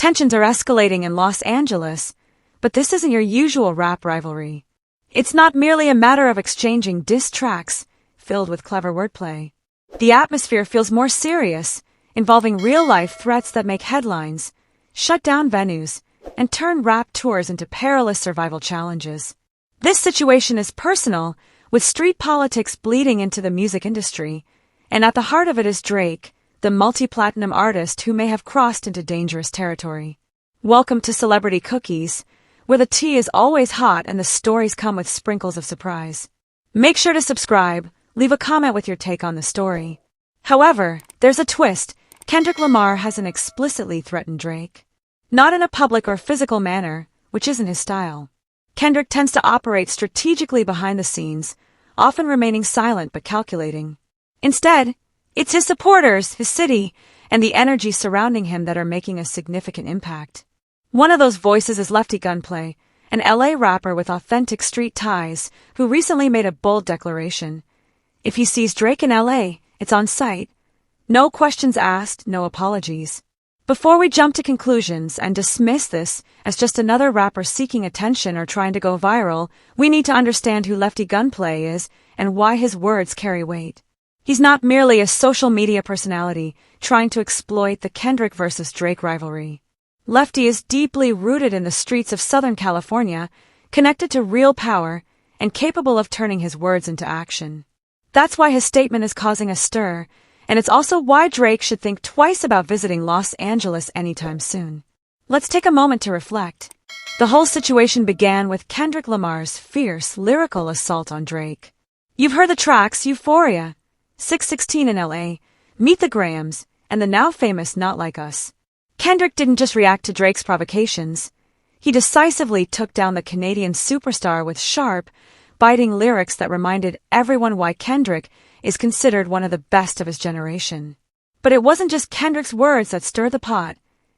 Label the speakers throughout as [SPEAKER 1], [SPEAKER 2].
[SPEAKER 1] Tensions are escalating in Los Angeles, but this isn't your usual rap rivalry. It's not merely a matter of exchanging diss tracks filled with clever wordplay. The atmosphere feels more serious, involving real-life threats that make headlines, shut down venues, and turn rap tours into perilous survival challenges. This situation is personal, with street politics bleeding into the music industry, and at the heart of it is Drake, the multi-platinum artist who may have crossed into dangerous territory. Welcome to Celebrity Cookies, where the tea is always hot and the stories come with sprinkles of surprise. Make sure to subscribe, leave a comment with your take on the story. However, there's a twist. Kendrick Lamar hasn't explicitly threatened Drake. Not in a public or physical manner, which isn't his style. Kendrick tends to operate strategically behind the scenes, often remaining silent but calculating. Instead, it's his supporters, his city, and the energy surrounding him that are making a significant impact. One of those voices is Lefty Gunplay, an LA rapper with authentic street ties, who recently made a bold declaration. If he sees Drake in LA, it's on sight. No questions asked, no apologies. Before we jump to conclusions and dismiss this as just another rapper seeking attention or trying to go viral, we need to understand who Lefty Gunplay is and why his words carry weight. He's not merely a social media personality trying to exploit the Kendrick versus Drake rivalry. Lefty is deeply rooted in the streets of Southern California, connected to real power, and capable of turning his words into action. That's why his statement is causing a stir, and it's also why Drake should think twice about visiting Los Angeles anytime soon. Let's take a moment to reflect. The whole situation began with Kendrick Lamar's fierce lyrical assault on Drake. You've heard the tracks Euphoria, 616 in LA, Meet the Grahams, and the now famous Not Like Us. Kendrick didn't just react to Drake's provocations. He decisively took down the Canadian superstar with sharp, biting lyrics that reminded everyone why Kendrick is considered one of the best of his generation. But it wasn't just Kendrick's words that stirred the pot.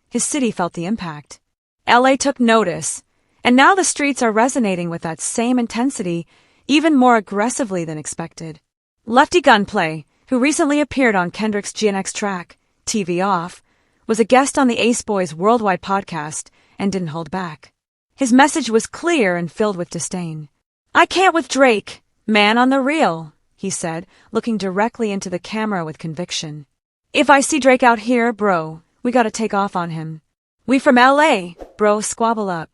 [SPEAKER 1] His city felt the impact. LA took notice, and now the streets are resonating with that same intensity, even more aggressively than expected. Lefty Gunplay, who recently appeared on Kendrick's GNX track, TV Off, was a guest on the Ace Boys Worldwide podcast and didn't hold back. His message was clear and filled with disdain. I can't with Drake, man on the real, he said, looking directdirectly into the camera with conviction. If I see Drake out here, bro, we gotta take off on him. We from LA, bro, squabble up.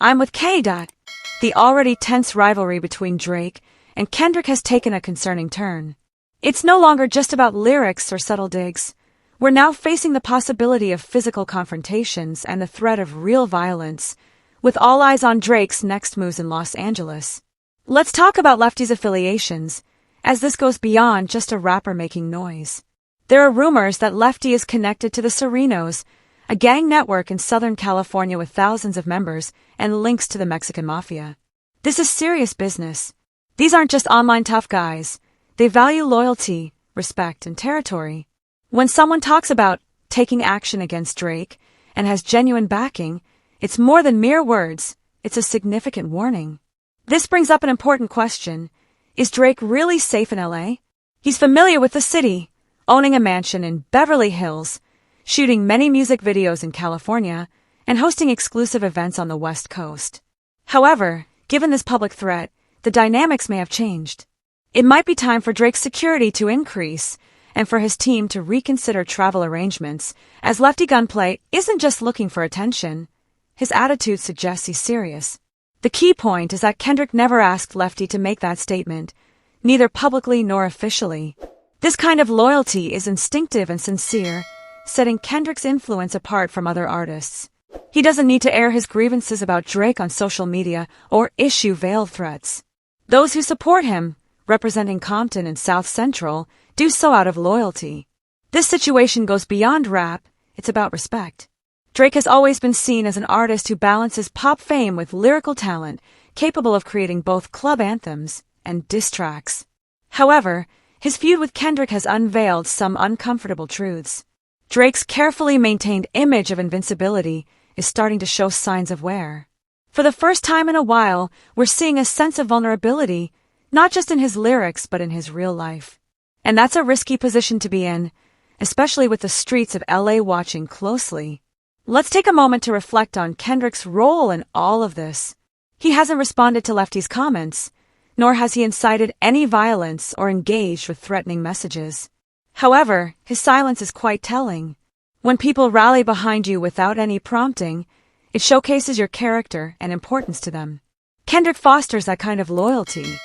[SPEAKER 1] I'm with K. The already tense rivalry between Drake and Kendrick has taken a concerning turn. It's no longer just about lyrics or subtle digs. We're now facing the possibility of physical confrontations and the threat of real violence, with all eyes on Drake's next moves in Los Angeles. Let's talk about Lefty's affiliations, as this goes beyond just a rapper making noise. There are rumors that Lefty is connected to the Serenos, a gang network in Southern California with thousands of members and links to the Mexican mafia. This is serious business. These aren't just online tough guys. They value loyalty, respect, and territory. When someone talks about taking action against Drake and has genuine backing, it's more than mere words. It's a significant warning. This brings up an important question. Is Drake really safe in LA? He's familiar with the city, owning a mansion in Beverly Hills, shooting many music videos in California, and hosting exclusive events on the West Coast. However, given this public threat, the dynamics may have changed. It might be time for Drake's security to increase and for his team to reconsider travel arrangements, as Lefty Gunplay isn't just looking for attention. His attitude suggests he's serious. The key point is that Kendrick never asked Lefty to make that statement, neither publicly nor officially. This kind of loyalty is instinctive and sincere, setting Kendrick's influence apart from other artists. He doesn't need to air his grievances about Drake on social media or issue veiled threats. Those who support him, representing Compton and South Central, do so out of loyalty. This situation goes beyond rap, it's about respect. Drake has always been seen as an artist who balances pop fame with lyrical talent, capable of creating both club anthems and diss tracks. However, his feud with Kendrick has unveiled some uncomfortable truths. Drake's carefully maintained image of invincibility is starting to show signs of wear. For the first time in a while, we're seeing a sense of vulnerability, not just in his lyrics but in his real life. And that's a risky position to be in, especially with the streets of LA watching closely. Let's take a moment to reflect on Kendrick's role in all of this. He hasn't responded to Lefty's comments, nor has he incited any violence or engaged with threatening messages. However, his silence is quite telling. When people rally behind you without any prompting, it showcases your character and importance to them. Kendrick fosters that kind of loyalty.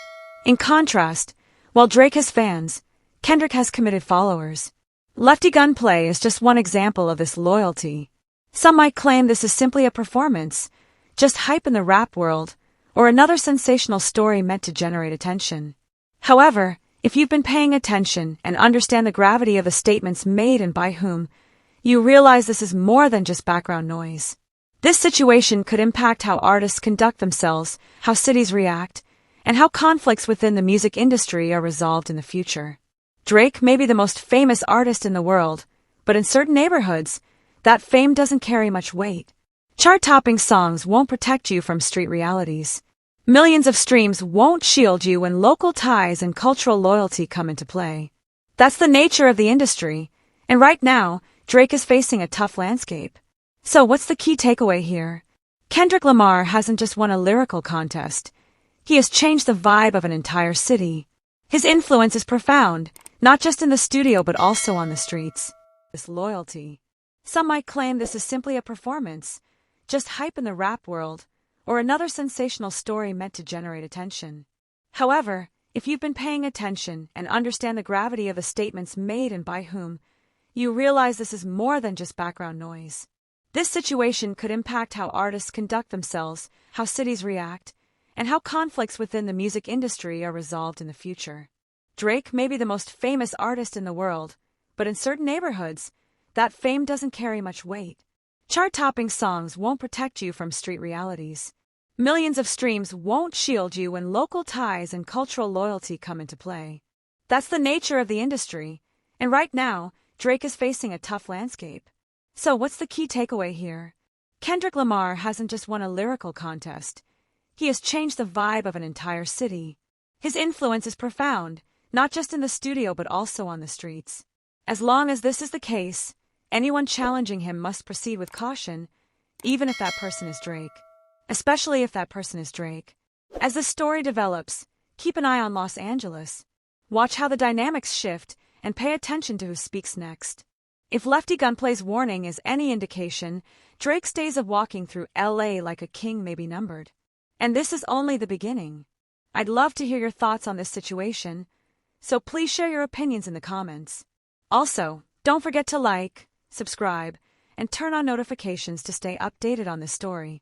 [SPEAKER 1] In contrast, while Drake has fans, Kendrick has committed followers. Lefty Gunplay is just one example of this loyalty. Some might claim this is simply a performance, just hype in the rap world, or another sensational story meant to generate attention. However, if you've been paying attention and understand the gravity of the statements made and by whom, you realize this is more than just background noise. This situation could impact how artists conduct themselves, how cities react, and how conflicts within the music industry are resolved in the future. Drake may be the most famous artist in the world, but in certain neighborhoods, that fame doesn't carry much weight. Chart-topping songs won't protect you from street realities. Millions of streams won't shield you when local ties and cultural loyalty come into play. That's the nature of the industry, and right now, Drake is facing a tough landscape. So what's the key takeaway here? Kendrick Lamar hasn't just won a lyrical contest. He has changed the vibe of an entire city. His influence is profound, not just in the studio but also on the streets. This loyalty. Some might claim this is simply a performance, just hype in the rap world, or another sensational story meant to generate attention. However, if you've been paying attention and understand the gravity of the statements made and by whom, you realize this is more than just background noise. This situation could impact how artists conduct themselves, how cities react, and how conflicts within the music industry are resolved in the future. Drake may be the most famous artist in the world, but in certain neighborhoods, that fame doesn't carry much weight. Chart-topping songs won't protect you from street realities. Millions of streams won't shield you when local ties and cultural loyalty come into play. That's the nature of the industry, and right now, Drake is facing a tough landscape. So what's the key takeaway here? Kendrick Lamar hasn't just won a lyrical contest. He has changed the vibe of an entire city. His influence is profound, not just in the studio but also on the streets. As long as this is the case, anyone challenging him must proceed with caution, even if that person is Drake. Especially if that person is Drake. As the story develops, keep an eye on Los Angeles. Watch how the dynamics shift and pay attention to who speaks next. If Lefty Gunplay's warning is any indication, Drake's days of walking through LA like a king may be numbered. And this is only the beginning. I'd love to hear your thoughts on this situation, so please share your opinions in the comments. Also, don't forget to like, subscribe, and turn on notifications to stay updated on this story.